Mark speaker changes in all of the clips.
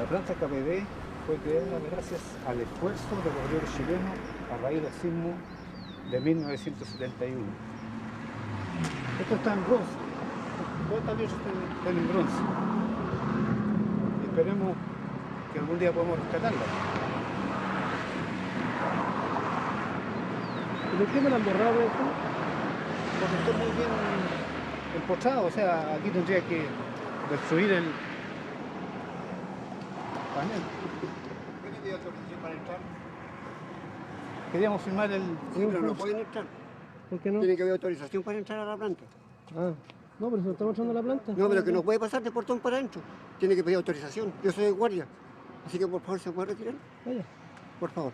Speaker 1: La planta KPD fue creada gracias al esfuerzo de los obreros chilenos a raíz del sismo de 1971. Esto está en bronce, todas estas letras están en bronce. Y esperemos que algún día podamos rescatarla.
Speaker 2: ¿Y por qué me la han borrado esto?
Speaker 1: Porque está muy bien empotrado, o sea, aquí tendría que destruir el panel. ¿Quién le dio autorización para entrar? Queríamos firmar el...
Speaker 3: Sí, pero no pueden entrar.
Speaker 2: ¿Por qué no?
Speaker 3: Tiene que haber autorización para entrar a la planta.
Speaker 2: Ah, no, pero se lo está mostrando la planta.
Speaker 3: No, pero que no puede pasar de portón para adentro. Tiene que pedir autorización. Yo soy de guardia. Así que por favor, ¿se puede retirar?
Speaker 2: Vaya.
Speaker 3: Por favor.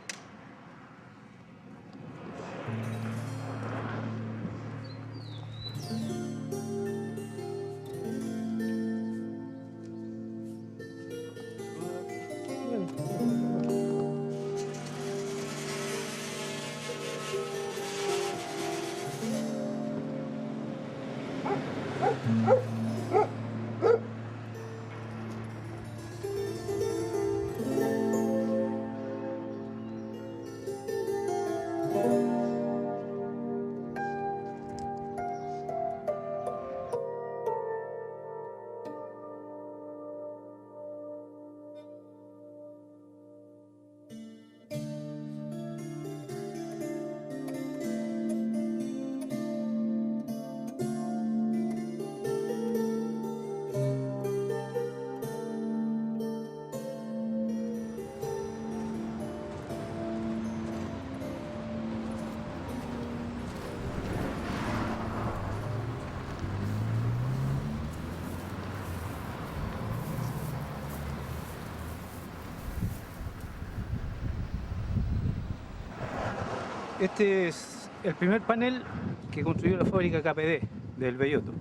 Speaker 1: Este es el primer panel que construyó la fábrica KPD del Belloto.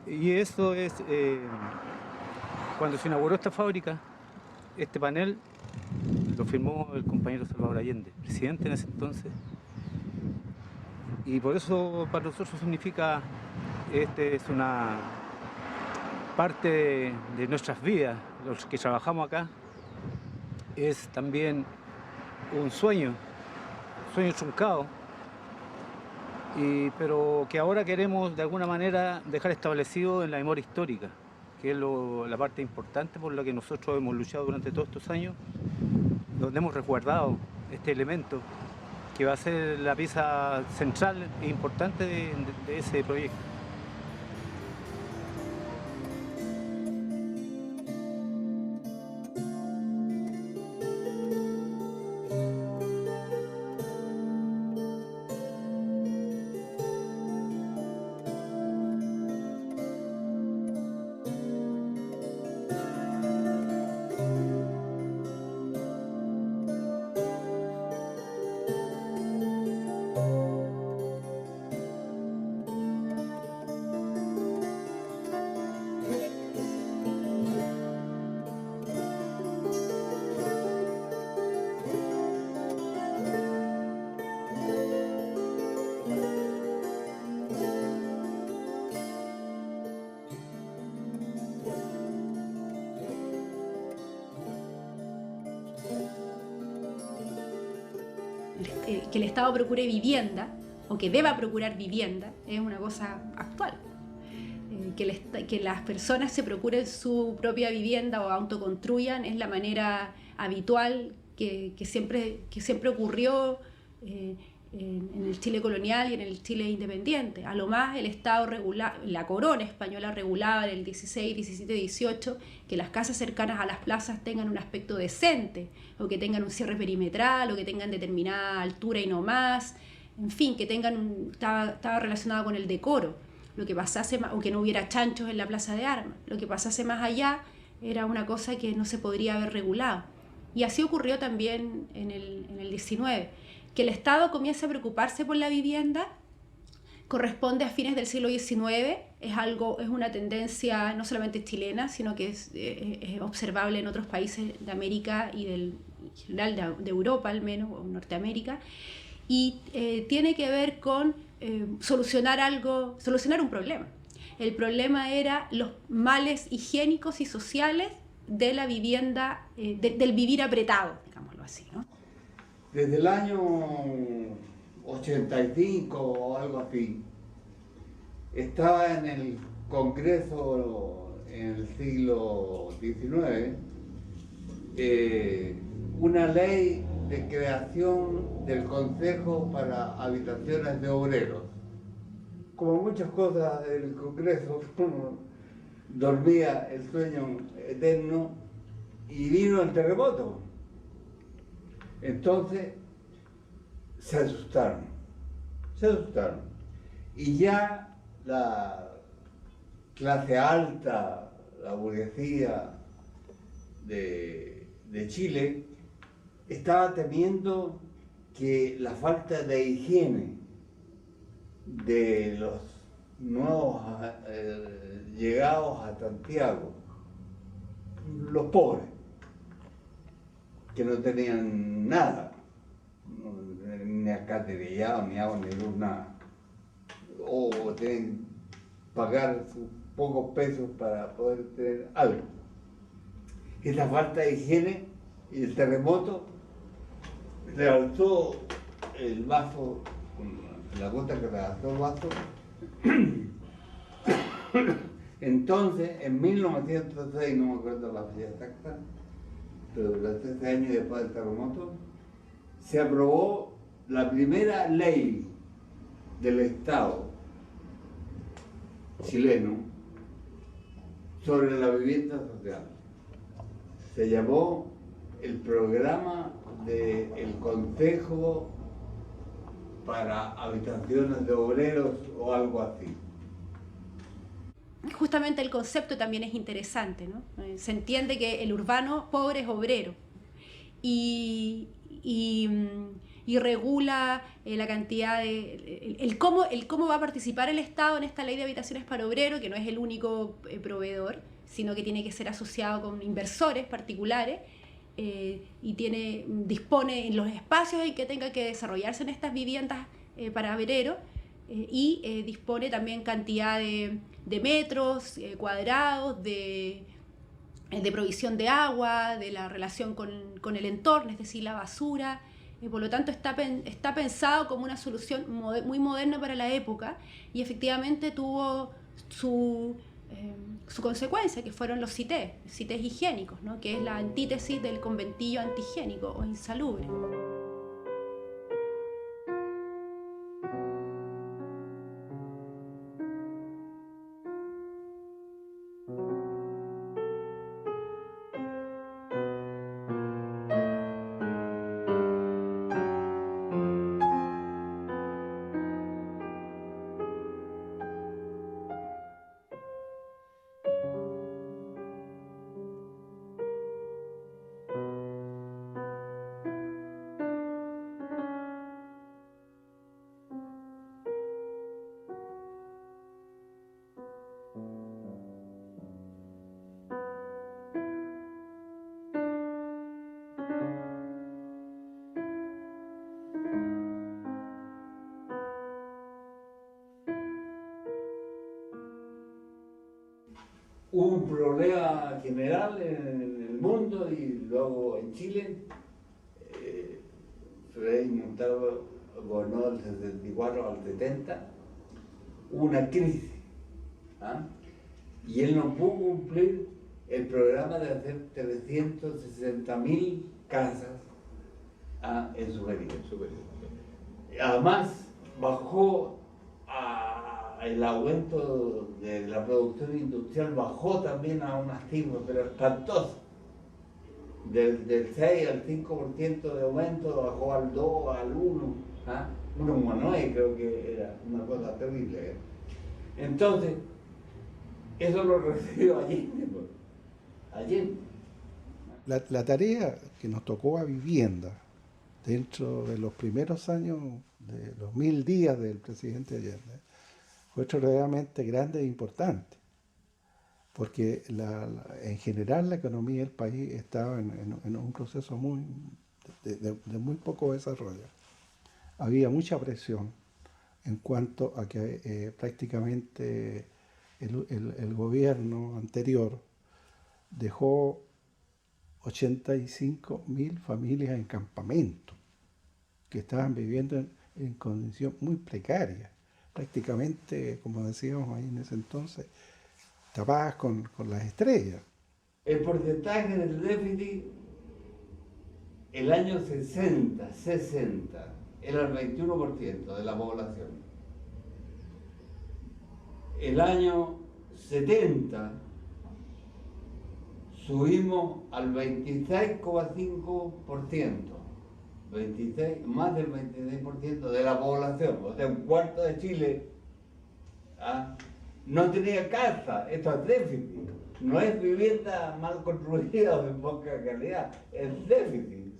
Speaker 1: Y eso es, cuando se inauguró esta fábrica, este panel lo firmó el compañero Salvador Allende, presidente en ese entonces. Y por eso para nosotros significa, este es una parte de nuestras vidas, los que trabajamos acá, es también un sueño truncado, pero que ahora queremos de alguna manera dejar establecido en la memoria histórica, que es la parte importante por la que nosotros hemos luchado durante todos estos años, donde hemos resguardado este elemento que va a ser la pieza central e importante de ese proyecto.
Speaker 4: Que el Estado procure vivienda o que deba procurar vivienda es una cosa actual. Que las personas se procuren su propia vivienda o autoconstruyan es la manera habitual que siempre ocurrió en el Chile colonial y en el Chile independiente. A lo más el Estado la corona española regulaba en el 16, 17, 18 que las casas cercanas a las plazas tengan un aspecto decente, o que tengan un cierre perimetral, o que tengan determinada altura y no más, en fin, que estaba relacionado con el decoro. Lo que pasase, o que no hubiera chanchos en la plaza de armas. Lo que pasase más allá era una cosa que no se podría haber regulado. Y así ocurrió también en el 19. Que el Estado comience a preocuparse por la vivienda corresponde a fines del siglo XIX, es una tendencia no solamente chilena, sino que es observable en otros países de América y en general de Europa al menos, o Norteamérica, y tiene que ver con solucionar un problema. El problema era los males higiénicos y sociales de la vivienda, del vivir apretado, digámoslo así, ¿no?
Speaker 5: Desde el año 85 o algo así, estaba en el Congreso en el siglo XIX una ley de creación del Consejo para Habitaciones de Obreros. Como muchas cosas del Congreso, dormía el sueño eterno y vino el terremoto. Entonces se asustaron. Y ya la clase alta, la burguesía de Chile, estaba temiendo que la falta de higiene de los nuevos llegados a Santiago, los pobres, que no tenían nada, ni alcantarillado, ni agua, ni luz, nada, o tenían que pagar sus pocos pesos para poder tener algo. Esa falta de higiene y el terremoto realzó el vaso, la gota que realzó el vaso. Entonces, en 1906, no me acuerdo la fecha exacta, pero los 13 años después del terremoto, se aprobó la primera ley del Estado chileno sobre la vivienda social. Se llamó el programa del Consejo para Habitaciones de Obreros o algo así.
Speaker 4: Justamente el concepto también es interesante, ¿no? Se entiende que el urbano pobre es obrero y regula la cantidad de... el cómo va a participar el Estado en esta ley de habitaciones para obrero, que no es el único proveedor, sino que tiene que ser asociado con inversores particulares y dispone en los espacios en que tenga que desarrollarse en estas viviendas para obreros y dispone también cantidad de metros cuadrados, de provisión de agua, de la relación con el entorno, es decir, la basura. Por lo tanto, está pensado como una solución muy moderna para la época y efectivamente tuvo su consecuencia, que fueron los CITES higiénicos, ¿no? Que es la antítesis del conventillo antihigiénico o insalubre.
Speaker 5: Hubo un problema general en el mundo y luego en Chile. Frei Montalvo gobernó del 64 al 70. Hubo una crisis. Y él no pudo cumplir el programa de hacer 360.000 casas en su periodo. Además, bajó el aumento de la producción industrial, bajó también a unas cifras, pero espantosas. Del 6 al 5% de aumento, bajó al 2, al 1, 1,9 creo que era una cosa terrible. Entonces, eso lo recibió Allende. Allende.
Speaker 6: La tarea que nos tocó a vivienda dentro de los primeros años, de los 1000 días del presidente Allende, fue extraordinariamente grande e importante, porque en general la economía del país estaba en un proceso de muy poco desarrollo. Había mucha presión en cuanto a que prácticamente el gobierno anterior dejó 85.000 familias en campamento que estaban viviendo en condición muy precaria, prácticamente, como decíamos ahí en ese entonces, tapadas con las estrellas.
Speaker 5: El porcentaje del déficit, el año 60, era el 21% de la población. El año 70 subimos al 26,5%, más del 26% de la población, o sea, un cuarto de Chile, ¿ah? No tenía casa. Esto es déficit, no es vivienda mal construida o de poca calidad, es déficit.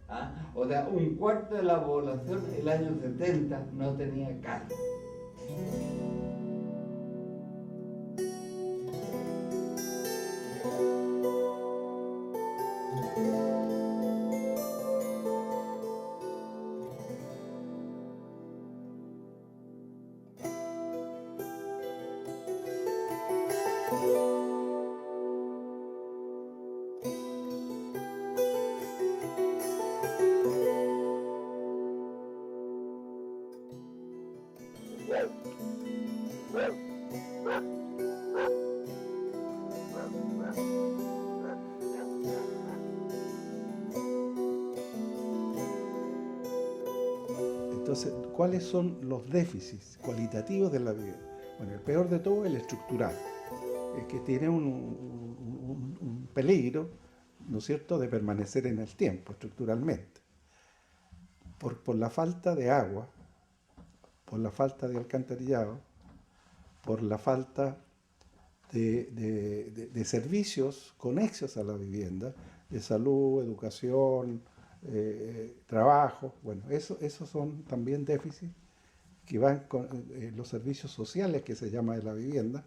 Speaker 5: ¿Ah? O sea, un cuarto de la población el año 70 no tenía casa.
Speaker 6: Entonces, ¿cuáles son los déficits cualitativos de la vivienda? Bueno, el peor de todo es el estructural, es que tiene un peligro, ¿no es cierto?, de permanecer en el tiempo estructuralmente, por la falta de agua, por la falta de alcantarillado, por la falta de servicios conexos a la vivienda, de salud, educación, trabajo. Bueno, esos son también déficits que van con los servicios sociales, que se llama de la vivienda,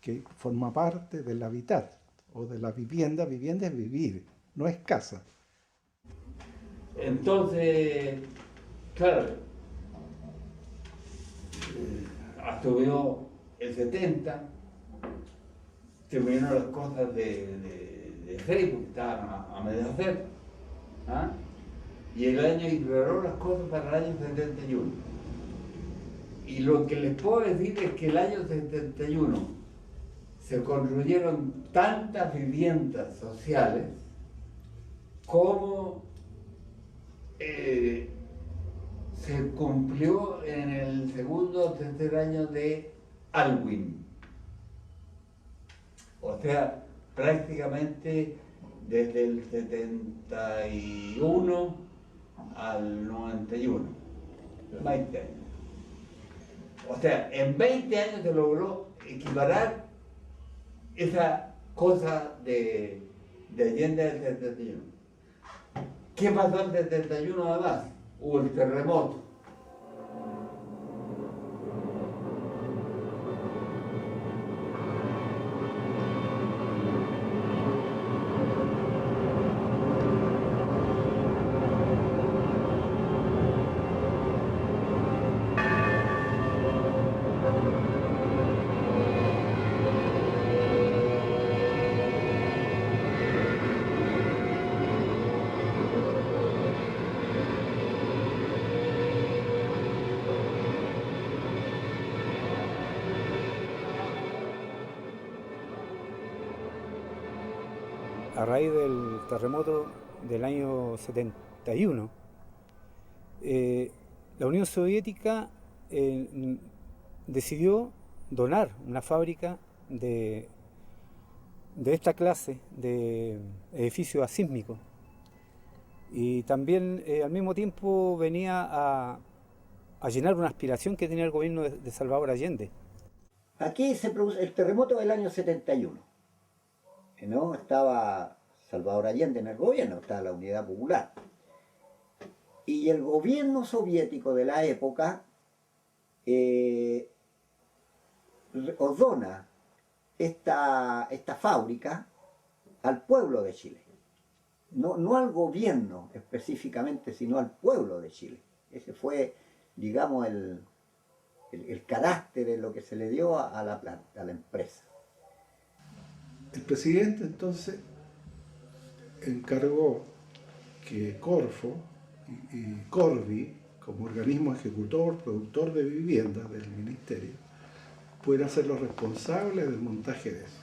Speaker 6: que forma parte del hábitat o de la vivienda. Vivienda es vivir, no es casa.
Speaker 5: Entonces, claro, estuvo el 70, terminaron las cosas de Facebook, que estaban a medio hacer, ¿ah? Y el año ignoró las cosas para el año 71. Y lo que les puedo decir es que el año 71 se construyeron tantas viviendas sociales como se cumplió en el segundo o tercer año de Alwin. O sea, prácticamente desde el 71 al 91, 20 años. O sea, en 20 años se logró equiparar esa cosa de Allende del 71. ¿Qué pasó en el 71 además? Hubo el terremoto.
Speaker 1: A raíz del terremoto del año 71, la Unión Soviética decidió donar una fábrica de esta clase de edificios asísmicos, y también al mismo tiempo venía a llenar una aspiración que tenía el gobierno de Salvador Allende.
Speaker 7: Aquí se produce el terremoto del año 71. ¿No? Estaba Salvador Allende en el gobierno, estaba la Unidad Popular. Y el gobierno soviético de la época ordona esta fábrica al pueblo de Chile. No al gobierno específicamente, sino al pueblo de Chile. Ese fue, digamos, el carácter de lo que se le dio a la planta, a la empresa.
Speaker 6: El presidente entonces encargó que Corfo y Corvi, como organismo ejecutor, productor de viviendas del ministerio, pudieran ser los responsables del montaje de eso.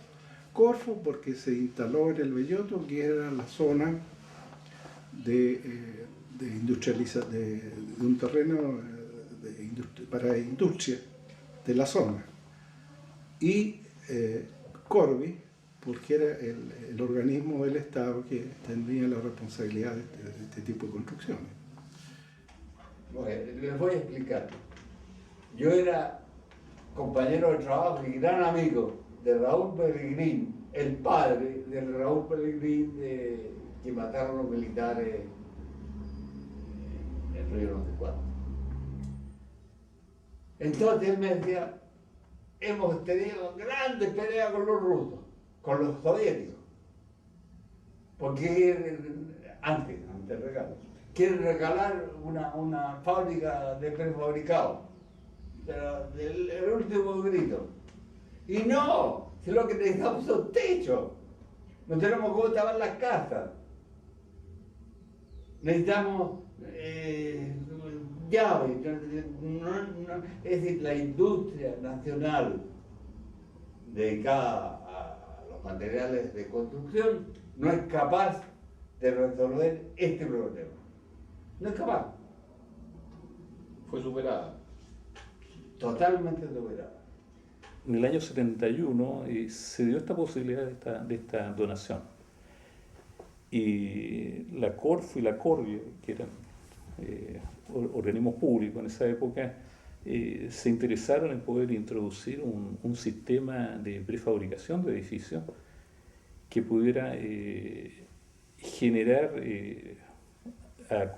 Speaker 6: Corfo porque se instaló en el Belloto, que era la zona de un terreno para industria de la zona. Y Corvi porque era el organismo del Estado que tenía la responsabilidad de este tipo de construcciones.
Speaker 5: Bueno, les voy a explicar. Yo era compañero de trabajo y gran amigo de Raúl Pelegrín, el padre de Raúl Pelegrín que mataron los militares en el río no sé cuánto. Entonces él me decía, hemos tenido grandes peleas con los rusos, con los soviéticos, porque antes regalo, quieren regalar una fábrica de prefabricados, pero el último grito. Y no, si lo que necesitamos son techos, no tenemos cómo tapar las casas, necesitamos llaves, es decir, la industria nacional dedicada a los materiales de construcción no es capaz de resolver este problema. No es capaz.
Speaker 8: Fue superada.
Speaker 5: Totalmente superada.
Speaker 8: En el año 71 se dio esta posibilidad de esta donación. Y la Corfo y la Corvi, que eran organismos públicos en esa época, se interesaron en poder introducir un sistema de prefabricación de edificios que pudiera generar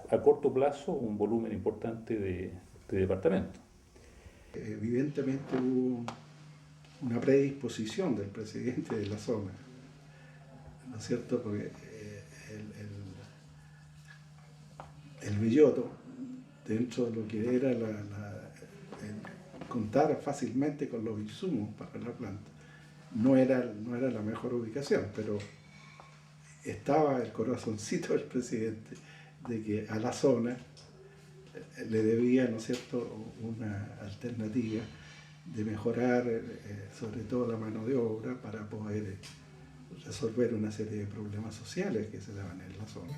Speaker 8: a corto plazo un volumen importante de departamentos.
Speaker 6: Evidentemente hubo una predisposición del presidente de la zona, ¿no es cierto? Porque el Belloto, dentro de lo que era el contar fácilmente con los insumos para la planta, no era la mejor ubicación, pero estaba el corazoncito del presidente de que a la zona le debía, ¿no es cierto?, una alternativa de mejorar sobre todo la mano de obra para poder resolver una serie de problemas sociales que se daban en la zona.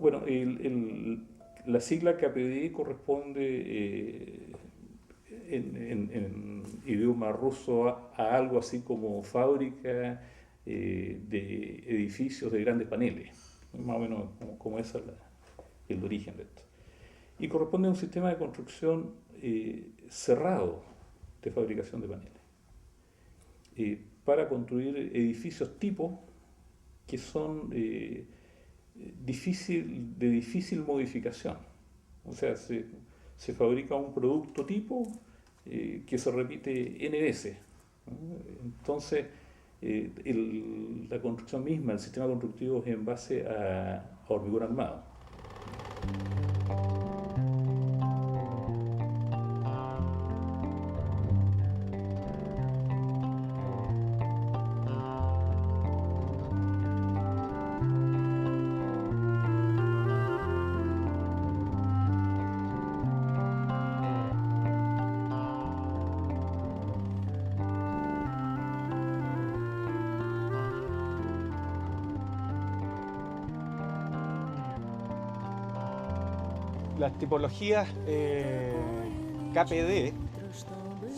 Speaker 8: Bueno, la sigla KPD corresponde en idioma ruso a algo así como fábrica de edificios de grandes paneles, más o menos como es el origen de esto. Y corresponde a un sistema de construcción cerrado de fabricación de paneles, para construir edificios tipo que son de difícil modificación. O sea, se fabrica un producto tipo que se repite N veces, ¿no? Entonces, la construcción misma, el sistema constructivo es en base a hormigón armado.
Speaker 9: Las tipologías KPD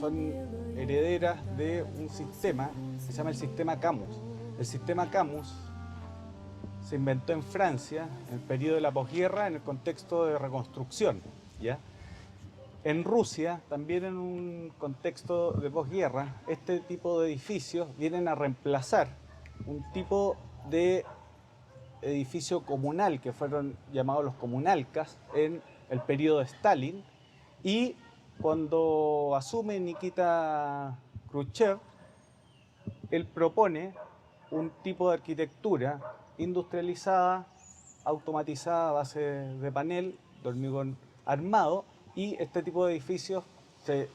Speaker 9: son herederas de un sistema que se llama el sistema Camus. El sistema Camus se inventó en Francia en el periodo de la posguerra en el contexto de reconstrucción, ¿ya? En Rusia, también en un contexto de posguerra, este tipo de edificios vienen a reemplazar un tipo de edificio comunal que fueron llamados los comunalcas en el periodo de Stalin, y cuando asume Nikita Khrushchev, él propone un tipo de arquitectura industrializada, automatizada a base de panel, de hormigón armado, y este tipo de edificios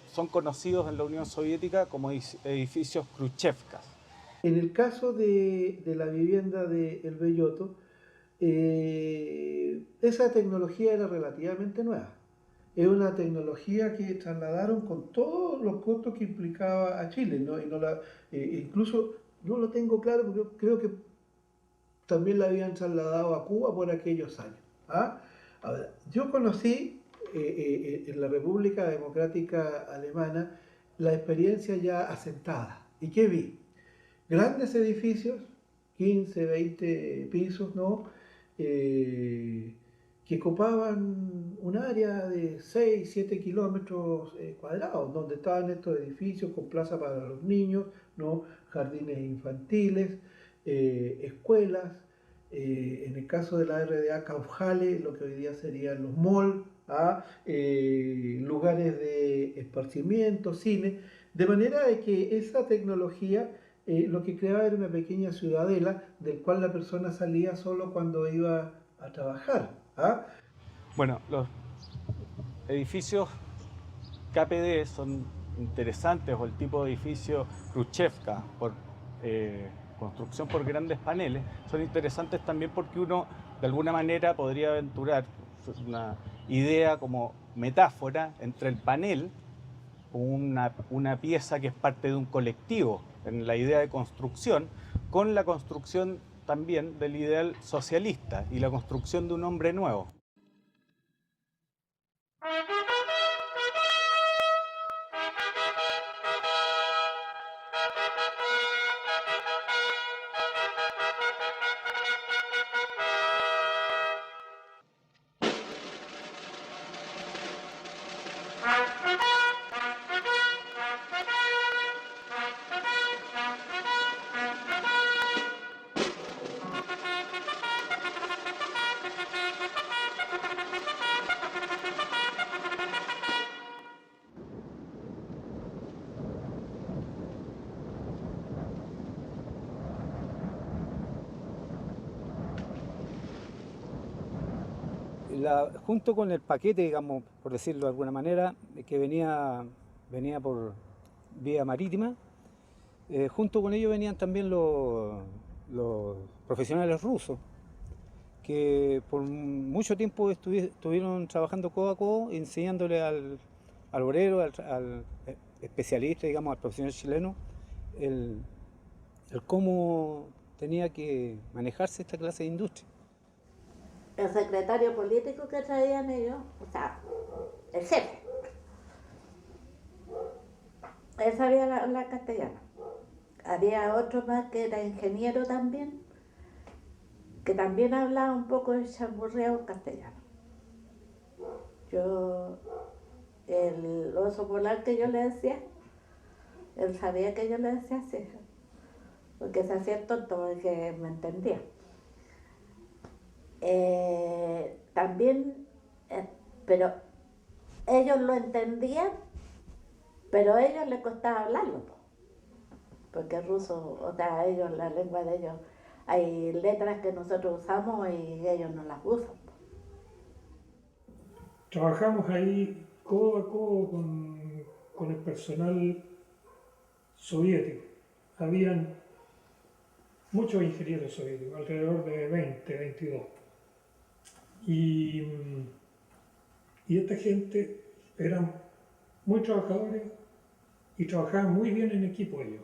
Speaker 9: son conocidos en la Unión Soviética como edificios khrushchevkas.
Speaker 6: En el caso de la vivienda de El Belloto, esa tecnología era relativamente nueva. Es una tecnología que trasladaron con todos los costos que implicaba a Chile, ¿no? Y incluso no lo tengo claro, porque creo que también la habían trasladado a Cuba por aquellos años. ¿Ah? Ahora, yo conocí en la República Democrática Alemana la experiencia ya asentada. ¿Y qué vi? Grandes edificios, 15, 20 pisos, ¿no? Que ocupaban un área de 6, 7 kilómetros cuadrados, donde estaban estos edificios con plaza para los niños, ¿no? Jardines infantiles, escuelas, en el caso de la RDA Kaufhalle, lo que hoy día serían los malls, lugares de esparcimiento, cine, de manera de que esa tecnología lo que creaba era una pequeña ciudadela del cual la persona salía solo cuando iba a trabajar.
Speaker 9: Bueno, los edificios KPD son interesantes, o el tipo de edificio Khrushchevka, por construcción por grandes paneles, son interesantes también porque uno de alguna manera podría aventurar una idea como metáfora entre el panel, una pieza que es parte de un colectivo en la idea de construcción, con la construcción también del ideal socialista y la construcción de un hombre nuevo.
Speaker 1: Junto con el paquete, digamos, por decirlo de alguna manera, que venía por vía marítima, junto con ello venían también los profesionales rusos, que por mucho tiempo estuvieron trabajando codo a codo, enseñándole al obrero, al especialista, digamos, al profesional chileno, el cómo tenía que manejarse esta clase de industria.
Speaker 10: El secretario político que traían ellos, o sea, el jefe, él sabía hablar castellano. Había otro más que era ingeniero también, que también hablaba un poco de chamurreo castellano. El oso polar que yo le decía, él sabía que yo le decía así, porque se hacía tonto, porque me entendía. También, pero ellos lo entendían, pero a ellos les costaba hablarlo, porque el ruso, o sea, ellos, la lengua de ellos, hay letras que nosotros usamos y ellos no las usan.
Speaker 11: Trabajamos ahí codo a codo con el personal soviético. Habían muchos ingenieros soviéticos, alrededor de 20, 22. Y esta gente eran muy trabajadores y trabajaban muy bien en equipo ellos.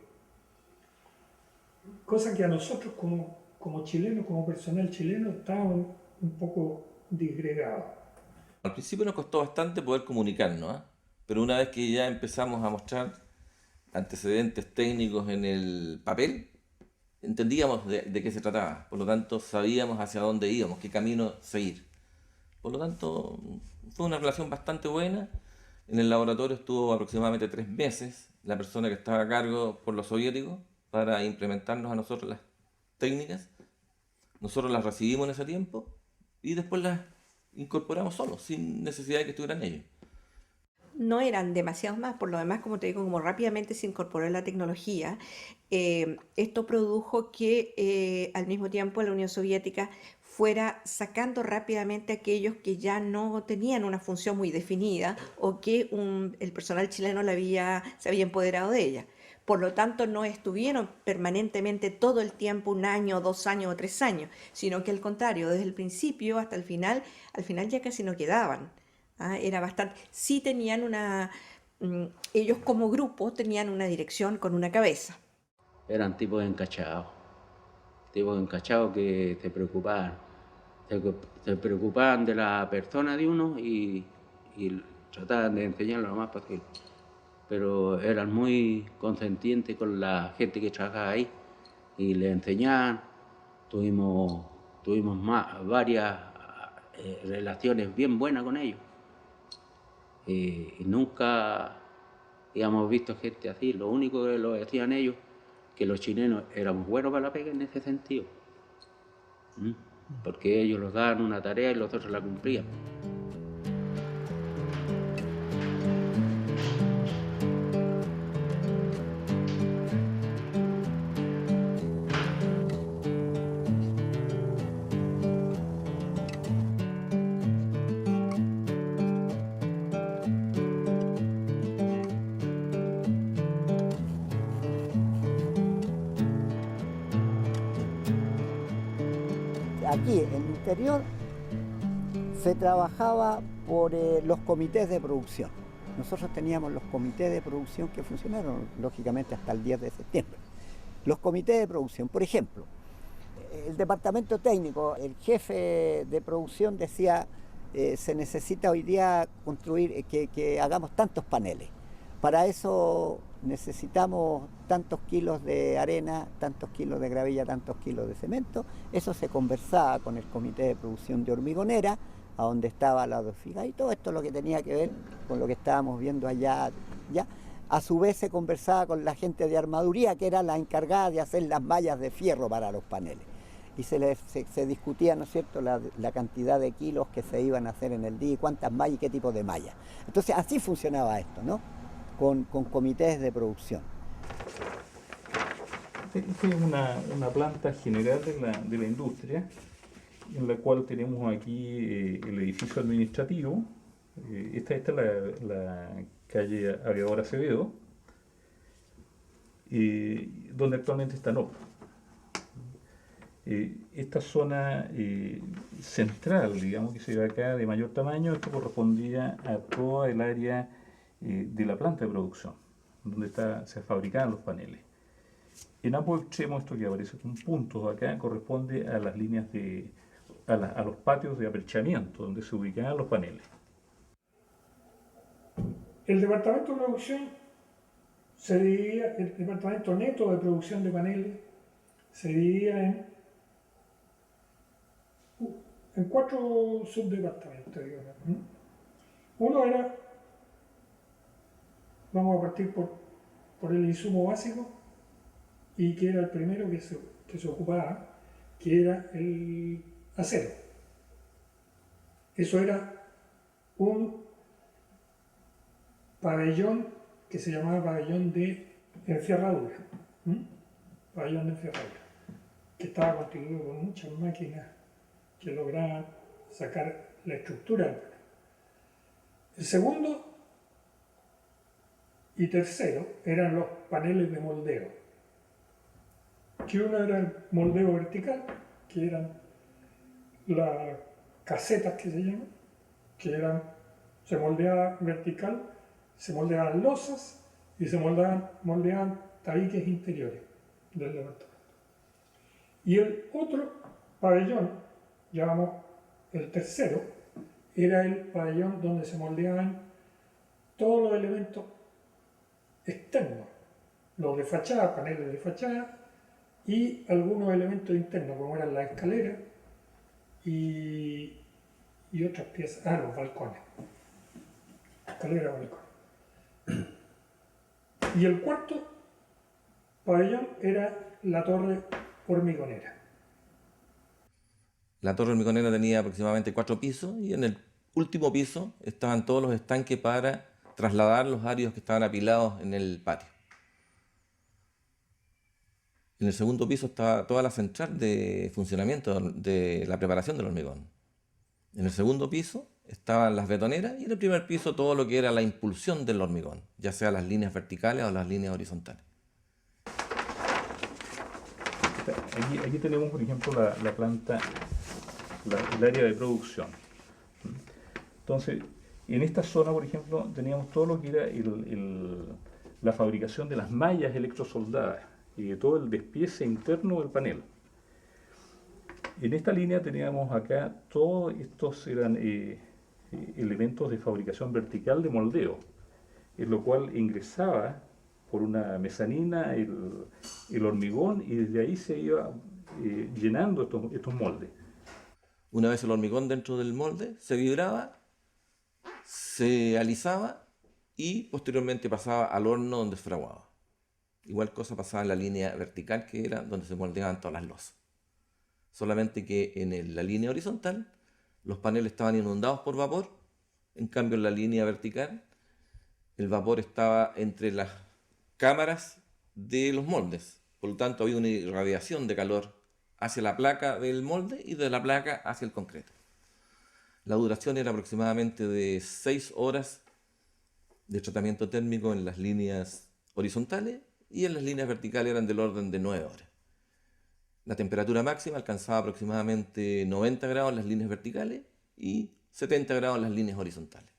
Speaker 11: Cosa que a nosotros como chilenos, como personal chileno, estábamos un poco disgregados.
Speaker 12: Al principio nos costó bastante poder comunicarnos, ¿eh? Pero una vez que ya empezamos a mostrar antecedentes técnicos en el papel, entendíamos de qué se trataba, por lo tanto sabíamos hacia dónde íbamos, qué camino seguir. Por lo tanto, fue una relación bastante buena, En el laboratorio estuvo aproximadamente 3 meses la persona que estaba a cargo por los soviéticos para implementarnos a nosotros las técnicas. Nosotros las recibimos en ese tiempo y después las incorporamos solos, sin necesidad de que estuvieran ellos.
Speaker 13: No eran demasiados más, por lo demás, como te digo, como rápidamente se incorporó la tecnología, esto produjo que al mismo tiempo la Unión Soviética fuera sacando rápidamente a aquellos que ya no tenían una función muy definida o que el personal chileno se había empoderado de ella. Por lo tanto, no estuvieron permanentemente todo el tiempo, 1 año, 2 años o 3 años, sino que al contrario, desde el principio hasta el final, al final ya casi no quedaban. Era bastante. Sí tenían ellos como grupo tenían una dirección con una cabeza.
Speaker 14: Eran tipos encachados que se preocupaban de la persona de uno y trataban de enseñarlo lo más posible. Pero eran muy consentientes con la gente que trabajaba ahí y le enseñaban. Tuvimos varias relaciones bien buenas con ellos. Y nunca habíamos visto gente así. Lo único que lo decían ellos, que los chilenos éramos buenos para la pega en ese sentido. Porque ellos nos daban una tarea y los otros la cumplían.
Speaker 7: Aquí en el interior se trabajaba por los comités de producción. Nosotros teníamos los comités de producción que funcionaron lógicamente hasta el 10 de septiembre. Los comités de producción, por ejemplo, el departamento técnico, el jefe de producción decía se necesita hoy día construir, que hagamos tantos paneles. Para eso necesitamos tantos kilos de arena, tantos kilos de gravilla, tantos kilos de cemento. Eso se conversaba con el comité de producción de Hormigonera, a donde estaba la Dofiga, y todo esto lo que tenía que ver con lo que estábamos viendo allá. ¿Ya? A su vez se conversaba con la gente de armaduría, que era la encargada de hacer las mallas de fierro para los paneles. Y se discutía, ¿no es cierto?, la cantidad de kilos que se iban a hacer en el día, y cuántas mallas y qué tipo de mallas. Entonces así funcionaba esto, ¿no? Con comités de producción.
Speaker 8: Esta es una planta general de la industria, en la cual tenemos aquí el edificio administrativo. Esta es la calle Aviador Acevedo, donde actualmente está NOP. Esta zona central, digamos, que se ve acá de mayor tamaño, esto correspondía a toda el área de la planta de producción, donde se fabricaban los paneles. En ambos extremos, esto que aparece con puntos acá, corresponde a las líneas a los patios de aperchamiento, donde se ubicaban los paneles.
Speaker 11: El departamento de producción se dividía, el departamento neto de producción de paneles se dividía en 4 subdepartamentos, digamos. Uno era, vamos a partir por el insumo básico, y que era el primero que se ocupaba, que era el acero. Eso era un pabellón que se llamaba pabellón de enferradura. Pabellón de enferradura, que estaba constituido con muchas máquinas que lograban sacar la estructura del panel. El segundo y tercero eran los paneles de moldeo, que uno era el moldeo vertical, que eran las casetas que se llaman, que se moldeaba vertical, se moldeaban losas y se moldeaban tabiques interiores del departamento. Y el otro pabellón, llamamos el tercero, era el pabellón donde se moldeaban todos los elementos externos, los de fachada, paneles de fachada, y algunos elementos internos, como eran las escaleras y otras piezas, los balcones. escalera de balcón. Y el cuarto pabellón era la torre hormigonera.
Speaker 12: La torre hormigonera tenía aproximadamente 4 pisos y en el último piso estaban todos los estanques para trasladar los áridos que estaban apilados en el patio. En el segundo piso estaba toda la central de funcionamiento de la preparación del hormigón. En el segundo piso estaban las betoneras y en el primer piso todo lo que era la impulsión del hormigón, ya sea las líneas verticales o las líneas horizontales.
Speaker 8: Aquí tenemos, por ejemplo, la planta, el área de producción. Entonces, en esta zona, por ejemplo, teníamos todo lo que era la fabricación de las mallas electrosoldadas y de todo el despiece interno del panel. En esta línea teníamos acá, todos estos eran elementos de fabricación vertical de moldeo, en lo cual ingresaba por una mezanina el hormigón y desde ahí se iba llenando estos moldes.
Speaker 12: Una vez el hormigón dentro del molde se vibraba, se alisaba y posteriormente pasaba al horno donde se fraguaba. Igual cosa pasaba en la línea vertical, que era donde se moldeaban todas las losas. Solamente que en la línea horizontal los paneles estaban inundados por vapor, en cambio en la línea vertical el vapor estaba entre las cámaras de los moldes. Por lo tanto había una irradiación de calor hacia la placa del molde y de la placa hacia el concreto. La duración era aproximadamente de 6 horas de tratamiento térmico en las líneas horizontales y en las líneas verticales eran del orden de 9 horas. La temperatura máxima alcanzaba aproximadamente 90 grados en las líneas verticales y 70 grados en las líneas horizontales.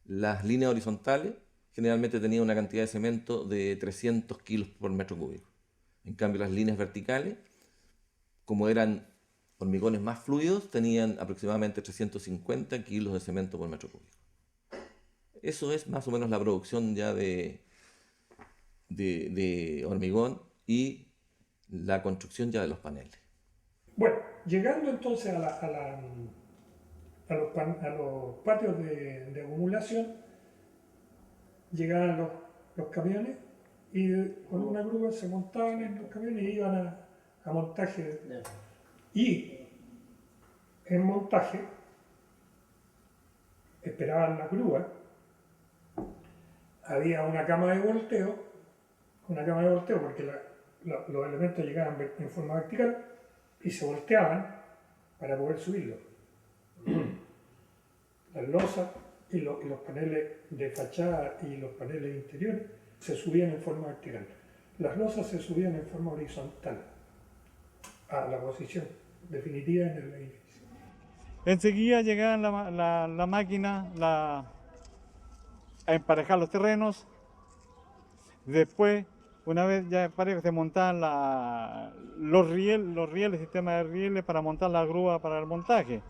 Speaker 12: Las líneas horizontales generalmente tenían una cantidad de cemento de 300 kilos por metro cúbico. En cambio, las líneas verticales, como eran hormigones más fluidos, tenían aproximadamente 350 kilos de cemento por metro cúbico. Eso es más o menos la producción ya de hormigón y la construcción ya de los paneles.
Speaker 11: Bueno, llegando entonces a los patios de acumulación, llegaban los camiones y con una grúa se montaban en los camiones y iban a montaje. Y en montaje esperaban la grúa, había una cama de volteo porque los elementos llegaban en forma vertical y se volteaban para poder subirlos. Las losas y los paneles de fachada y los paneles interiores se subían en forma vertical. Las losas se subían en forma horizontal a la posición definitiva en el edificio.
Speaker 9: Enseguida llegaban la máquina a emparejar los terrenos. Después, una vez ya parejo, se montaban los rieles, sistema de rieles para montar la grúa para el montaje.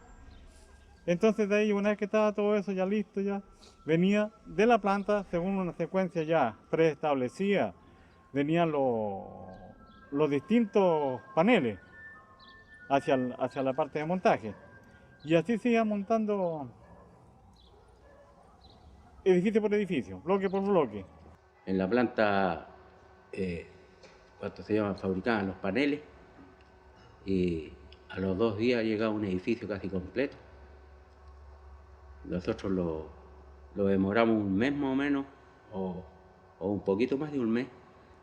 Speaker 9: Entonces de ahí, una vez que estaba todo eso ya listo, ya venía de la planta según una secuencia ya preestablecida. Venían los distintos paneles hacia la parte de montaje. Y así se iba montando edificio por edificio, bloque por bloque.
Speaker 14: En la planta, fabricaban los paneles y a los 2 días llegaba un edificio casi completo. Nosotros lo demoramos un mes más o menos, o un poquito más de un mes,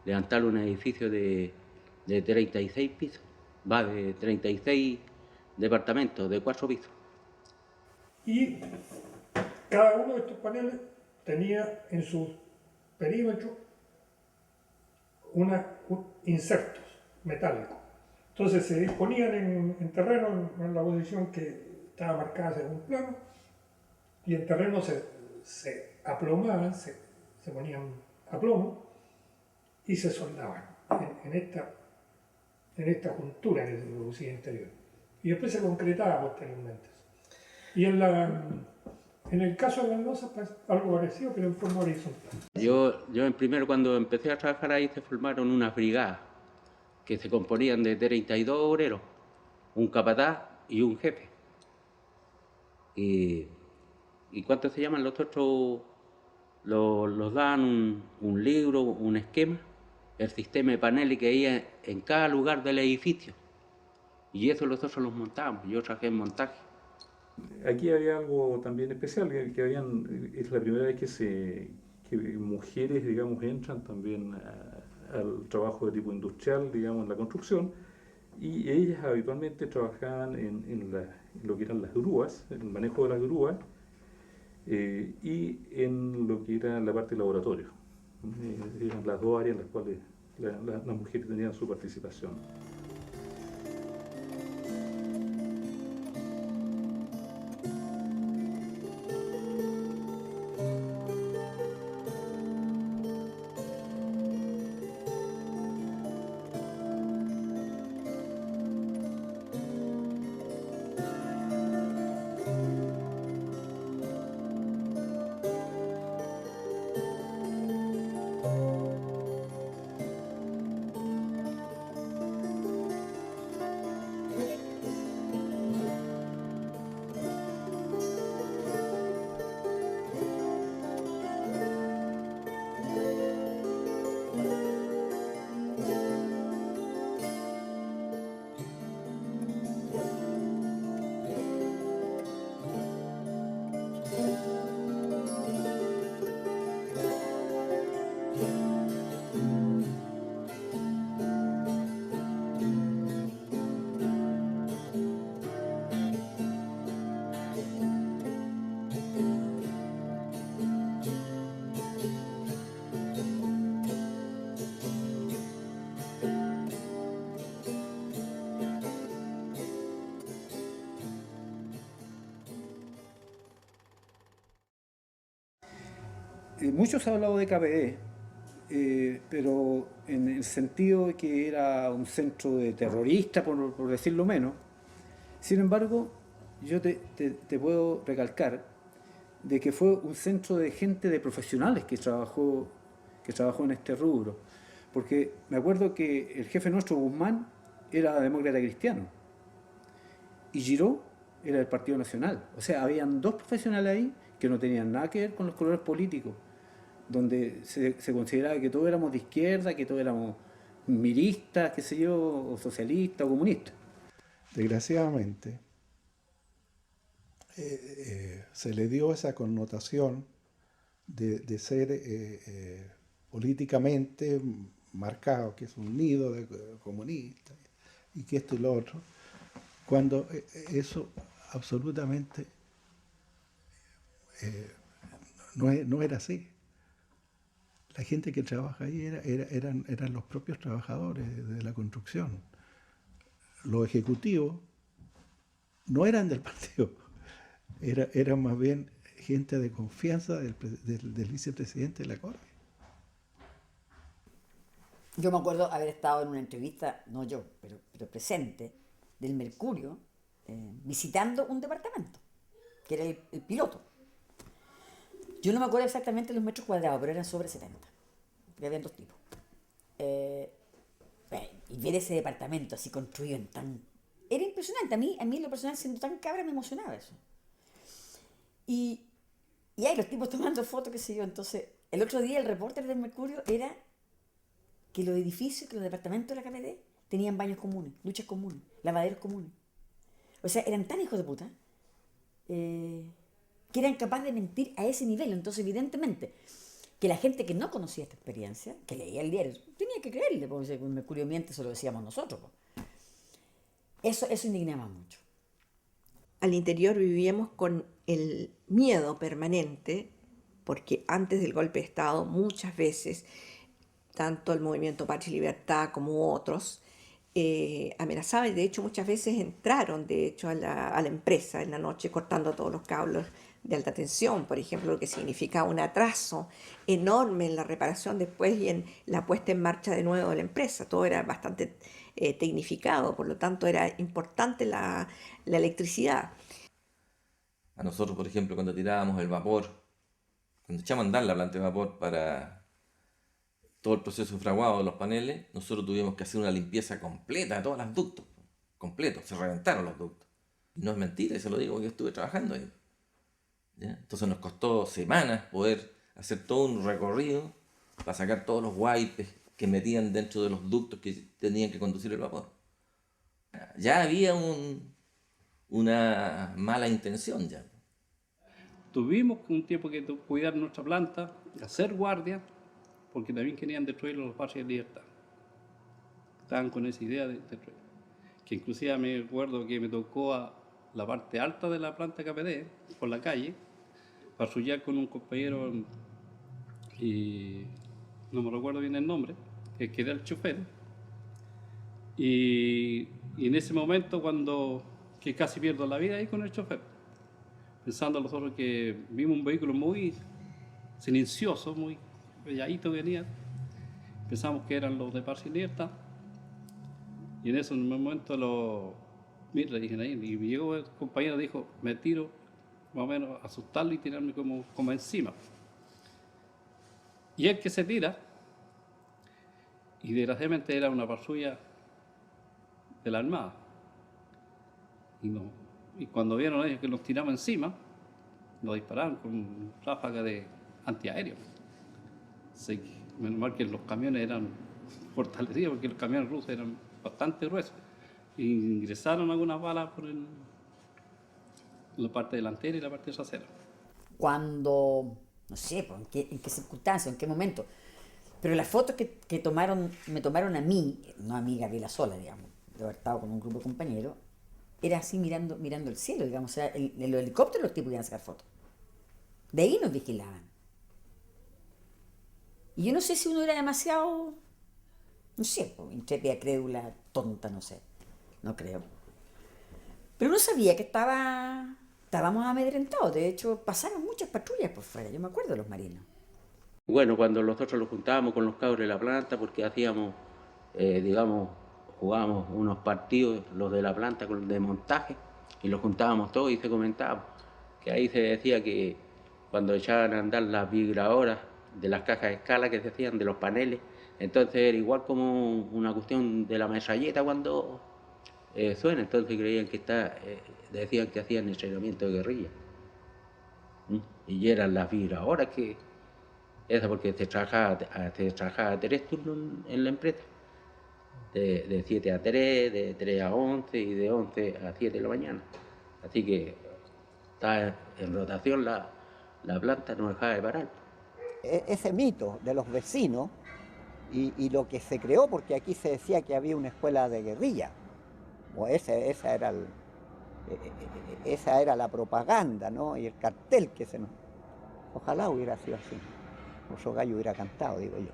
Speaker 14: levantar un edificio de 36 pisos, de 36 departamentos, de 4 pisos.
Speaker 11: Y cada uno de estos paneles tenía en su perímetro insertos metálicos. Entonces se ponían en terreno en la posición que estaba marcada según plano, y en terreno se aplomaban, se ponían a plomo y se soldaban en esta juntura que se producía interior. Y después se concretaba posteriormente. Y en el caso de las losas, pues, algo parecido, pero en forma horizontal.
Speaker 14: Yo en primero, cuando empecé a trabajar ahí, se formaron unas brigadas que se componían de 32 obreros, un capataz y un jefe. ¿Y cuántos se llaman los otros los daban un libro, un esquema, el sistema de paneles que había en cada lugar del edificio. Y eso nosotros los montábamos, yo trabajé en montaje.
Speaker 8: Aquí había algo también especial, que es la primera vez que mujeres, digamos, entran también al trabajo de tipo industrial, digamos, en la construcción, y ellas habitualmente trabajaban en lo que eran las grúas, en el manejo de las grúas, y en lo que era la parte de laboratorio. Eran las dos áreas en las cuales las mujeres tenían su participación.
Speaker 1: Muchos han hablado de KPD, pero en el sentido de que era un centro de terroristas, por decirlo menos. Sin embargo, yo te puedo recalcar de que fue un centro de gente, de profesionales que trabajó en este rubro. Porque me acuerdo que el jefe nuestro, Guzmán, era demócrata cristiano y Giró era del Partido Nacional. O sea, habían dos profesionales ahí que no tenían nada que ver con los colores políticos, donde se consideraba que todos éramos de izquierda, que todos éramos miristas, qué sé yo, o socialistas o comunistas.
Speaker 6: Desgraciadamente, se le dio esa connotación de ser políticamente marcado, que es un nido de comunistas, y que esto y lo otro, cuando eso absolutamente no era así. La gente que trabaja ahí eran los propios trabajadores de la construcción. Los ejecutivos no eran del partido, eran más bien gente de confianza del vicepresidente de la Corte.
Speaker 15: Yo me acuerdo haber estado en una entrevista, no yo, pero presente, del Mercurio, visitando un departamento, que era el piloto. Yo no me acuerdo exactamente los metros cuadrados, pero eran sobre 70. Porque habían dos tipos. Y ver ese departamento así construido en tan... Era impresionante. A mí en lo personal, siendo tan cabra, me emocionaba eso. Y ahí los tipos tomando fotos, qué sé yo. Entonces, el otro día el reporter del Mercurio era que los edificios, que los departamentos de la KPD tenían baños comunes, duchas comunes, lavaderos comunes. O sea, eran tan hijos de puta que eran capaces de mentir a ese nivel. Entonces, evidentemente, que la gente que no conocía esta experiencia, que leía el diario, tenía que creerle, porque si Mercurio miente, eso lo decíamos nosotros. Eso indignaba mucho.
Speaker 13: Al interior vivíamos con el miedo permanente, porque antes del golpe de Estado, muchas veces, tanto el Movimiento Patria y Libertad como otros, amenazaban, y de hecho muchas veces entraron a la empresa en la noche cortando todos los cables de alta tensión, por ejemplo, lo que significaba un atraso enorme en la reparación después y en la puesta en marcha de nuevo de la empresa. Todo era bastante tecnificado, por lo tanto era importante la electricidad.
Speaker 12: A nosotros, por ejemplo, cuando tirábamos el vapor, cuando echamos a andar la planta de vapor para todo el proceso de fraguado de los paneles, nosotros tuvimos que hacer una limpieza completa de todos los ductos, completo, se reventaron los ductos. Y no es mentira, se lo digo, porque yo estuve trabajando ahí. ¿Ya? Entonces nos costó semanas poder hacer todo un recorrido para sacar todos los wipes que metían dentro de los ductos que tenían que conducir el vapor. Ya había una mala intención ya.
Speaker 16: Tuvimos un tiempo que cuidar nuestra planta, hacer guardia, porque también querían destruir los barrios de Libertad. Estaban con esa idea de destruir. Que inclusive me acuerdo que me tocó a la parte alta de la planta KPD, por la calle, patrullar con un compañero, y no me recuerdo bien el nombre, que era el chofer. Y en ese momento que casi pierdo la vida ahí con el chofer, pensando nosotros que vimos un vehículo muy silencioso, muy belladito que venía, pensamos que eran los de Paz y Libertad, y en ese momento mira, dije ahí, y llegó el compañero, dijo, me tiro, más o menos asustarlo y tirarme como encima. Y el que se tira, y desgraciadamente era una patrulla de la Armada. Y cuando vieron ellos que nos tiramos encima, nos dispararon con ráfaga de antiaéreo. Así que, menos mal que los camiones eran fortalecidos, porque los camiones rusos eran bastante gruesos. Y ingresaron algunas balas por la parte delantera y la parte trasera.
Speaker 15: Cuando, no sé, en qué circunstancia, en qué momento, pero las fotos que me tomaron a mí, no a mí Gabriela sola, digamos, de haber estado con un grupo de compañeros, era así mirando el cielo, digamos, o sea, en los helicópteros los tipos iban a sacar fotos. De ahí nos vigilaban. Y yo no sé si uno era demasiado, no sé, intrépida, crédula, tonta, no sé, no creo. Pero uno sabía que estábamos amedrentados, de hecho pasaron muchas patrullas por fuera, yo me acuerdo de los marinos.
Speaker 14: Bueno, cuando nosotros nos juntábamos con los cabros de la planta, porque hacíamos, jugábamos unos partidos, los de la planta de montaje, y los juntábamos todos y se comentaba, que ahí se decía que cuando echaban a andar las vibradoras de las cajas de escala que se hacían, de los paneles, entonces era igual como una cuestión de la metralleta cuando suena, entonces creían que decían que hacían entrenamiento de guerrilla. Y eran las vibradoras que... Esa porque se trabajaba 3 turnos en la empresa, de 7 a 3, de 3 a 11 y de 11 a 7 de la mañana. Así que estaba en rotación la planta, no dejaba de parar.
Speaker 7: Ese mito de los vecinos y lo que se creó, porque aquí se decía que había una escuela de guerrilla, o esa era la propaganda, ¿no? Y el cartel que se nos... Ojalá hubiera sido así. Oso Gallo hubiera cantado, digo yo.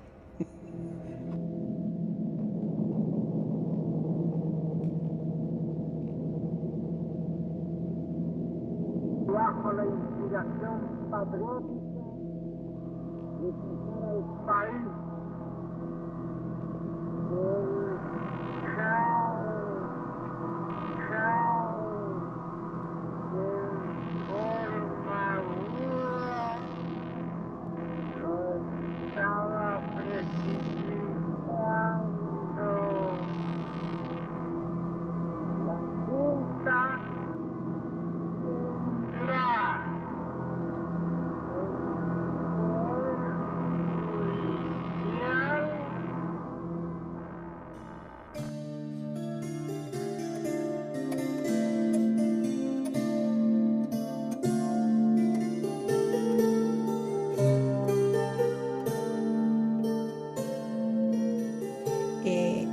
Speaker 17: Bajo la inspiración patriótica de fijar al país del caos, de forma aguda, lo estaba precipitando la Junta Central.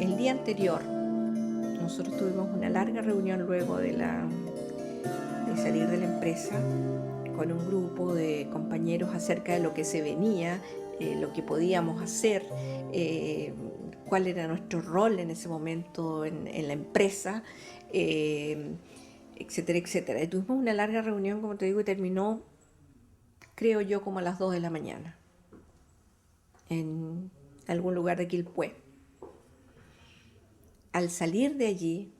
Speaker 13: El día anterior, nosotros tuvimos una larga reunión luego de salir de la empresa con un grupo de compañeros acerca de lo que se venía, lo que podíamos hacer, cuál era nuestro rol en ese momento en la empresa, etcétera, etcétera. Y tuvimos una larga reunión, como te digo, y terminó, creo yo, como a las 2 de la mañana, en algún lugar de Quilpué. Al salir de allí,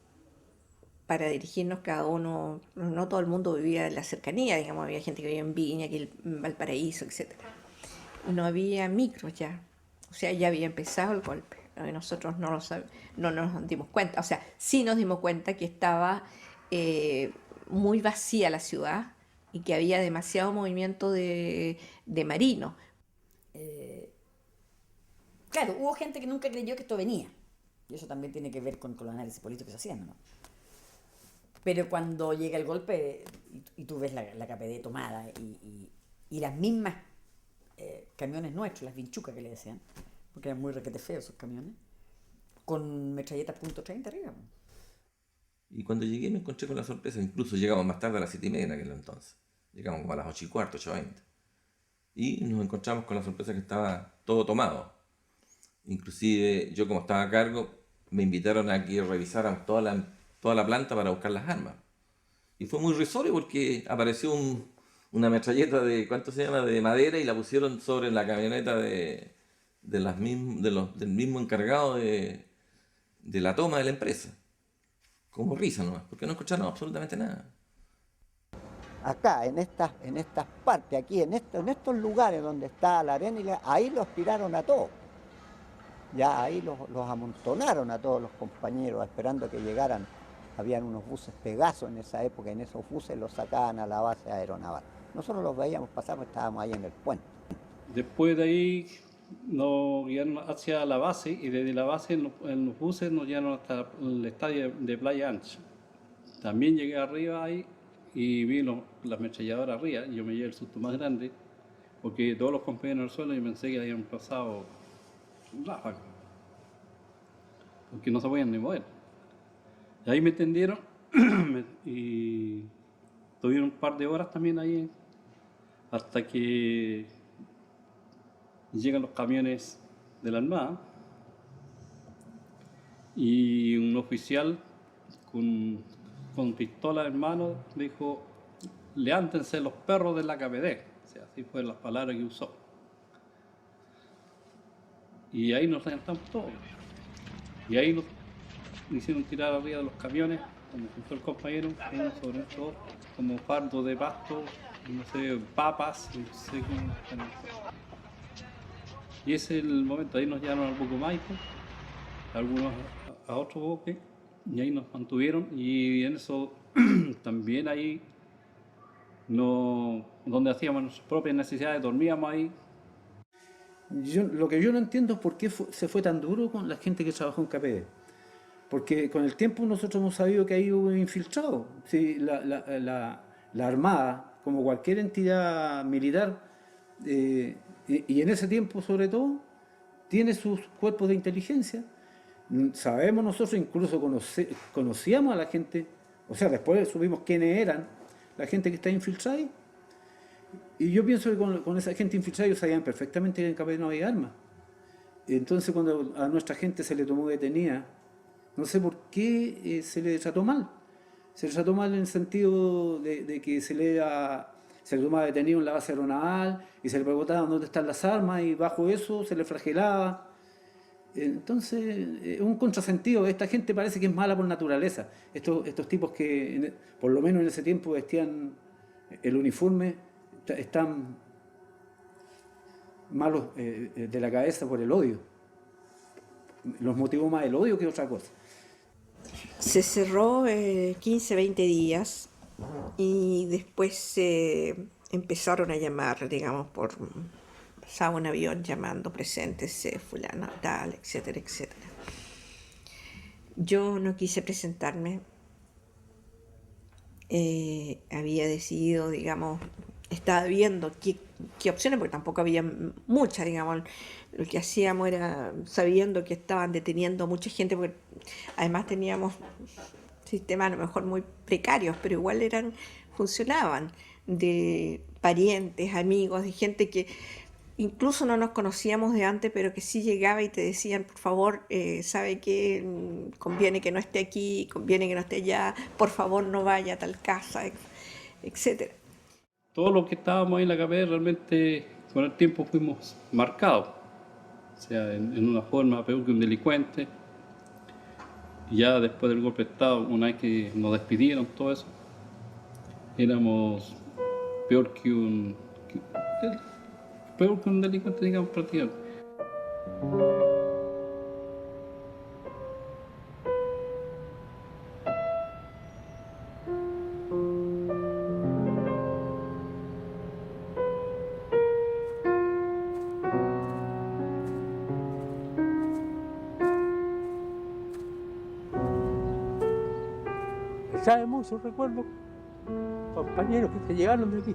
Speaker 13: para dirigirnos cada uno, no todo el mundo vivía en la cercanía, digamos, había gente que vivía en Viña, aquí en Valparaíso, etc. No había micros ya, o sea, ya había empezado el golpe. Nosotros no nos dimos cuenta, o sea, sí nos dimos cuenta que estaba muy vacía la ciudad y que había demasiado movimiento de marinos.
Speaker 15: Claro, hubo gente que nunca creyó que esto venía. Y eso también tiene que ver con los análisis políticos que se hacían, ¿no? Pero cuando llega el golpe y tú ves la KPD tomada y las mismas camiones nuestros, las vinchucas que le decían, porque eran muy requete feos esos camiones, con metralletas .30 arriba.
Speaker 12: Y cuando llegué me encontré con la sorpresa, incluso llegamos más tarde a las 7:30 en aquel entonces. Llegamos como a las 8:15, 8:20. Y nos encontramos con la sorpresa que estaba todo tomado. Inclusive yo, como estaba a cargo, me invitaron a que revisaran toda la planta para buscar las armas. Y fue muy risorio porque apareció una metralleta de madera y la pusieron sobre la camioneta del mismo encargado de la toma de la empresa. Como risa nomás, porque no escucharon absolutamente nada.
Speaker 7: Acá, en estas partes, aquí, en estos lugares donde está la arena, ahí los tiraron a todos. Ya ahí los amontonaron a todos los compañeros, esperando que llegaran. Habían unos buses Pegaso en esa época, en esos buses los sacaban a la base aeronaval. Nosotros los veíamos pasar porque estábamos ahí en el puente.
Speaker 16: Después de ahí nos guiaron hacia la base y desde la base en los buses nos llevaron hasta el estadio de Playa Ancha. También llegué arriba ahí y vi las ametralladoras arriba. Yo me llevé el susto más grande porque todos los compañeros en el suelo, yo pensé que habían pasado ráfagas porque no se podían ni mover. Y ahí me tendieron y tuvieron un par de horas también ahí hasta que llegan los camiones de la Armada y un oficial con pistola en mano dijo: levántense los perros de la KPD. O sea, así fueron las palabras que usó. Y ahí nos levantamos todos. Y ahí nos hicieron tirar arriba de los camiones, como juntó el compañero, uno sobre todo, como fardo de pasto, no sé, papas, no sé cómo. Y ese es el momento, ahí nos llevaron al buque Maipo, algunos a otro buque, y ahí nos mantuvieron, y en eso también ahí, donde hacíamos nuestras propias necesidades, dormíamos ahí.
Speaker 1: Lo que yo no entiendo es por qué se fue tan duro con la gente que trabajó en KPD. Porque con el tiempo nosotros hemos sabido que ahí hubo infiltrados. Sí, la Armada, como cualquier entidad militar, y en ese tiempo sobre todo, tiene sus cuerpos de inteligencia. Sabemos nosotros, incluso conocíamos a la gente, o sea, después supimos quiénes eran la gente que está infiltrada ahí. Y yo pienso que con esa gente infiltrada ellos sabían perfectamente que en KPD no había armas. Entonces cuando a nuestra gente se le tomó detenida, no sé por qué se le trató mal. Se le trató mal en el sentido de que se le tomaba detenido en la base aeronaval y se le preguntaban dónde están las armas y bajo eso se le flagelaba. Entonces, es un contrasentido. Esta gente parece que es mala por naturaleza. Estos tipos que, por lo menos en ese tiempo, vestían el uniforme, están malos de la cabeza por el odio. Los motivó más el odio que otra cosa.
Speaker 13: Se cerró 15, 20 días y después empezaron a llamar, digamos, pasaba un avión llamando presentes, fulano, tal, etcétera, etcétera. Yo no quise presentarme. Había decidido, digamos, estaba viendo qué opciones, porque tampoco había muchas, digamos. Lo que hacíamos era, sabiendo que estaban deteniendo a mucha gente, porque además teníamos sistemas a lo mejor muy precarios, pero igual funcionaban, de parientes, amigos, de gente que incluso no nos conocíamos de antes, pero que sí llegaba y te decían: por favor, sabe que conviene que no esté aquí, conviene que no esté allá, por favor no vaya a tal casa, etcétera.
Speaker 16: Todos los que estábamos ahí en la KPD realmente con el tiempo fuimos marcados, o sea, en una forma peor que un delincuente. Y ya después del golpe de Estado, una vez que nos despidieron, todo eso, éramos peor que un delincuente, digamos, prácticamente.
Speaker 18: trae muchos recuerdos, compañeros que se llevaron de aquí.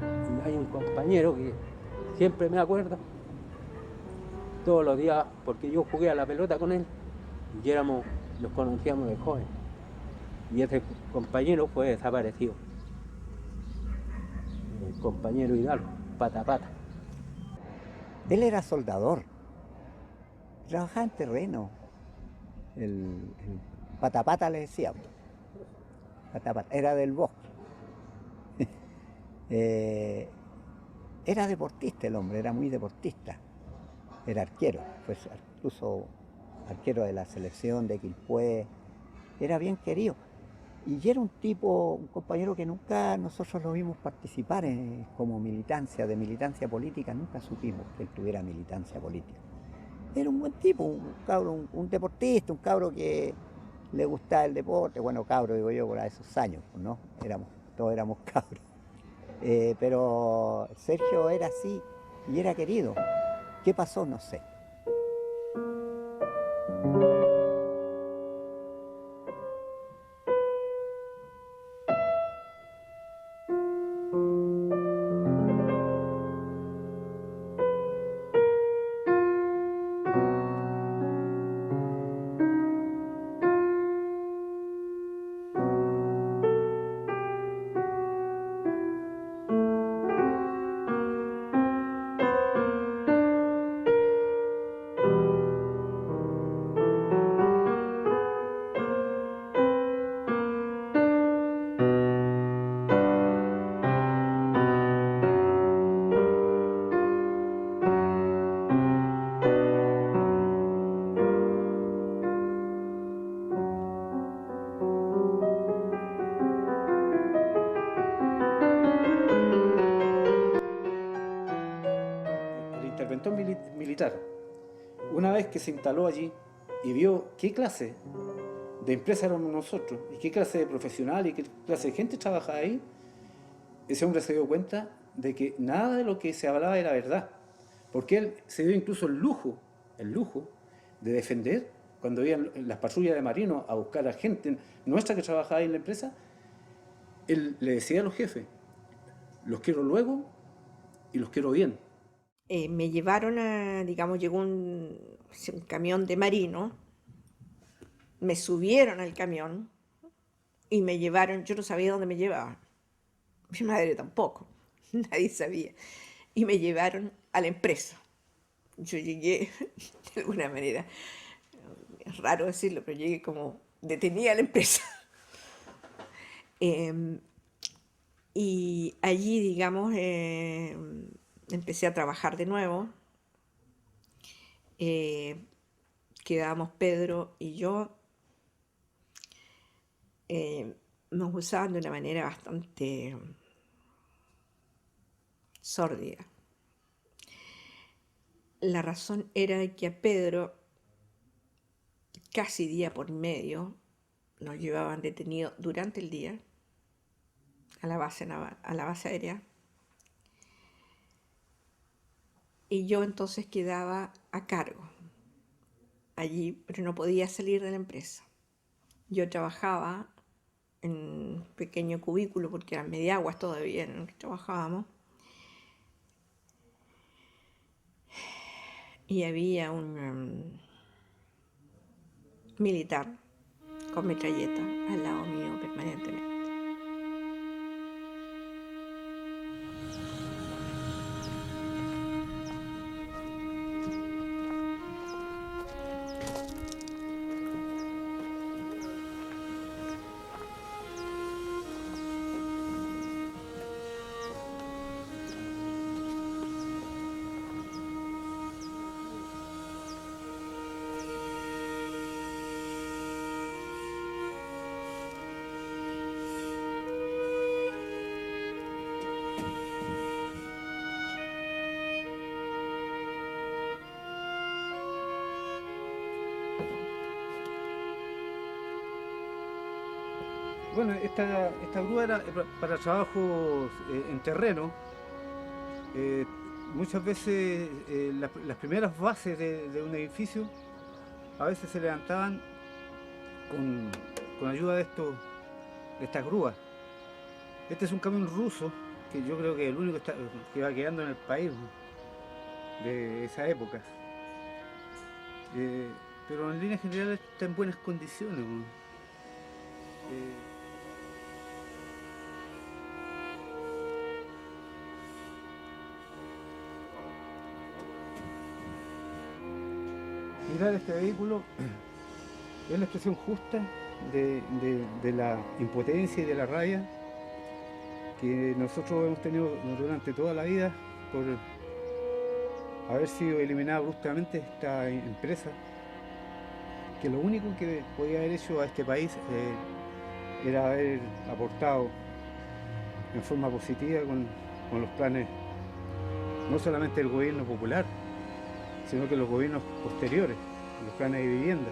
Speaker 18: Y hay un compañero que siempre me acuerdo, todos los días, porque yo jugué a la pelota con él y nos conocíamos de joven. Y ese compañero fue desaparecido. El compañero Hidalgo, Pata Pata.
Speaker 7: Él era soldador, trabajaba en terreno. El Pata Pata le decíamos. Pata Pata, era del bosque. Era deportista el hombre, era muy deportista. Era arquero, fue incluso arquero de la selección de Quilpué. Era bien querido. Y era un compañero que nunca nosotros lo vimos participar como militancia, de militancia política, nunca supimos que él tuviera militancia política. Era un buen tipo, un cabro, un deportista, un cabro que le gustaba el deporte, bueno, cabro digo yo por esos años, ¿no? Todos éramos cabros. Pero Sergio era así y era querido. ¿Qué pasó? No sé.
Speaker 1: Militar, una vez que se instaló allí y vio qué clase de empresa éramos nosotros y qué clase de profesional y qué clase de gente trabajaba ahí, ese hombre se dio cuenta de que nada de lo que se hablaba era verdad, porque él se dio incluso el lujo de defender cuando iban las patrullas de marinos a buscar a gente nuestra que trabajaba ahí en la empresa. Él le decía a los jefes: los quiero luego y los quiero bien.
Speaker 13: Me llevaron llegó un camión de marino, me subieron al camión y me llevaron, yo no sabía dónde me llevaban, mi madre tampoco, nadie sabía, y me llevaron a la empresa. Yo llegué, de alguna manera, es raro decirlo, pero llegué como detenida a la empresa. Y allí, empecé a trabajar de nuevo. Quedábamos Pedro y yo. Nos usaban de una manera bastante sórdida. La razón era que a Pedro, casi día por medio, nos llevaban detenidos durante el día a la base aérea. Y yo entonces quedaba a cargo allí, pero no podía salir de la empresa. Yo trabajaba en un pequeño cubículo, porque eran mediaguas todavía en el que trabajábamos. Y había un militar con metralleta al lado mío permanentemente.
Speaker 1: Bueno, esta grúa era para trabajos en terreno. Muchas veces las primeras bases de un edificio a veces se levantaban con ayuda de estas grúas. Este es un camión ruso, que yo creo que es el único que va quedando en el país de esa época. Pero en línea general está en buenas condiciones. Mirar este vehículo es la expresión justa de la impotencia y de la rabia que nosotros hemos tenido durante toda la vida por haber sido eliminada bruscamente esta empresa, que lo único que podía haber hecho a este país era haber aportado en forma positiva con los planes, no solamente del gobierno popular, sino que los gobiernos posteriores, los planes de vivienda.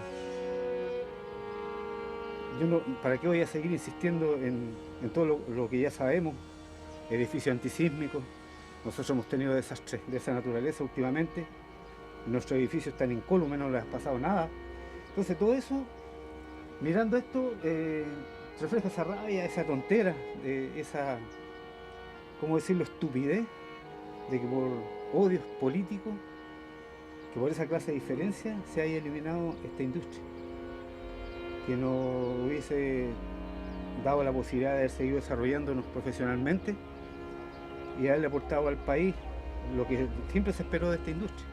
Speaker 1: ¿Para qué voy a seguir insistiendo en todo lo que ya sabemos? Edificios antisísmicos. Nosotros hemos tenido desastres de esa naturaleza últimamente. Nuestros edificios están incólumes, no les ha pasado nada. Entonces todo eso, mirando esto, refleja esa rabia, esa tontera, esa, ¿cómo decirlo?, estupidez, de que por odios políticos, que por esa clase de diferencia se haya eliminado esta industria, que nos hubiese dado la posibilidad de haber seguido desarrollándonos profesionalmente y haberle aportado al país lo que siempre se esperó de esta industria.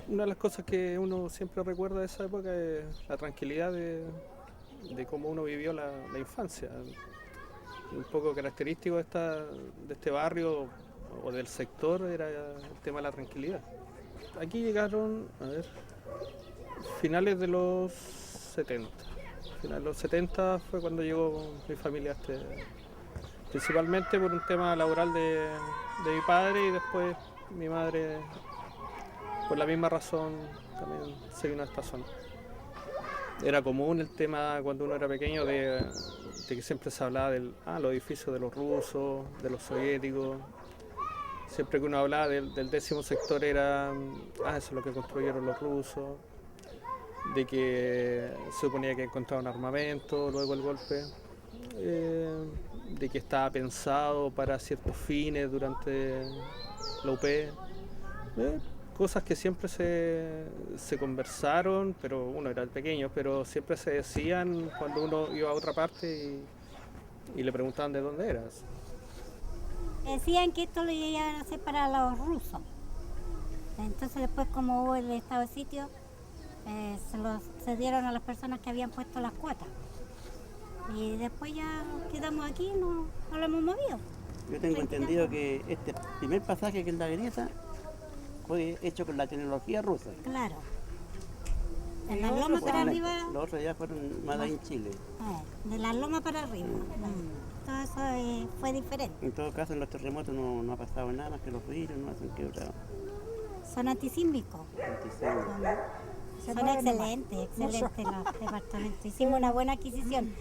Speaker 2: Una de las cosas que uno siempre recuerda de esa época es la tranquilidad de cómo uno vivió la infancia. Un poco característico de este barrio o del sector era el tema de la tranquilidad. Aquí llegaron, finales de los 70. Finales de los 70 fue cuando llegó mi familia, principalmente por un tema laboral de mi padre, y después mi madre, por la misma razón, también se vino a esta zona. Era común el tema cuando uno era pequeño de que siempre se hablaba los edificios de los rusos, de los soviéticos. Siempre que uno hablaba del 10º sector era, eso es lo que construyeron los rusos, de que se suponía que encontraban armamento luego el golpe, de que estaba pensado para ciertos fines durante la UP. Cosas que siempre se conversaron, pero uno era pequeño, pero siempre se decían cuando uno iba a otra parte y le preguntaban de dónde eras.
Speaker 19: Decían que esto lo iban a hacer para los rusos. Entonces después, como hubo el estado de sitio, se dieron a las personas que habían puesto las cuotas. Y después ya quedamos aquí, no lo hemos movido.
Speaker 20: Yo tengo entendido que este primer pasaje, que es la Veneta, fue hecho con la tecnología rusa.
Speaker 19: Claro. De la loma para arriba.
Speaker 20: Los otros ya fueron más en Chile.
Speaker 19: De la loma para arriba. Todo eso fue diferente.
Speaker 20: En todo caso, en los terremotos no ha pasado nada más que los ruidos, no hacen que otra.
Speaker 19: Son antisísmicos. Son excelentes los departamentos. Hicimos una buena adquisición.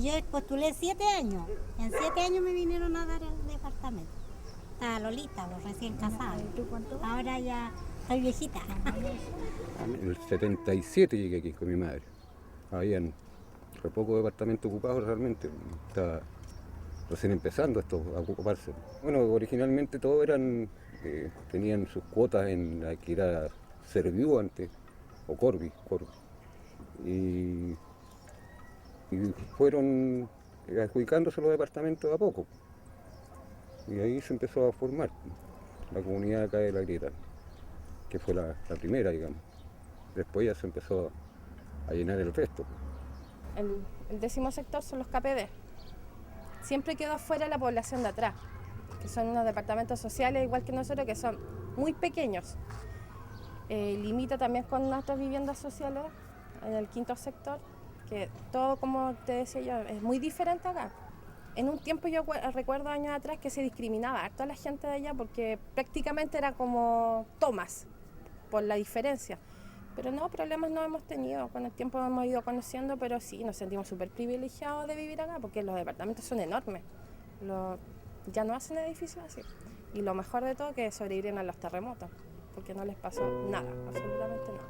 Speaker 19: Yo postulé 7 años. En 7 años me vinieron a dar el departamento. Estaba Lolita, los recién casados. Ahora ya estoy viejita.
Speaker 21: En el 77 llegué aquí con mi madre. Habían re pocos departamentos ocupados realmente. Estaba recién empezando esto a ocuparse. Bueno, originalmente todos tenían sus cuotas en la que era Serviu antes, o Corby. Y fueron adjudicándose los departamentos a poco. Y ahí se empezó a formar la comunidad acá de La Grieta, que fue la primera, digamos. Después ya se empezó a llenar el resto.
Speaker 3: el 10º sector son los KPD. Siempre quedó afuera la población de atrás, que son unos departamentos sociales igual que nosotros, que son muy pequeños. Limita también con nuestras viviendas sociales en el 5º sector, que todo, como te decía yo, es muy diferente acá. En un tiempo yo recuerdo años atrás que se discriminaba a toda la gente de allá porque prácticamente era como tomas por la diferencia. Pero no, problemas no hemos tenido, con el tiempo hemos ido conociendo, pero sí, nos sentimos súper privilegiados de vivir acá porque los departamentos son enormes. Ya no hacen edificios así. Y lo mejor de todo que sobrevivieron a los terremotos, porque no les pasó nada, absolutamente nada.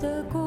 Speaker 4: 的故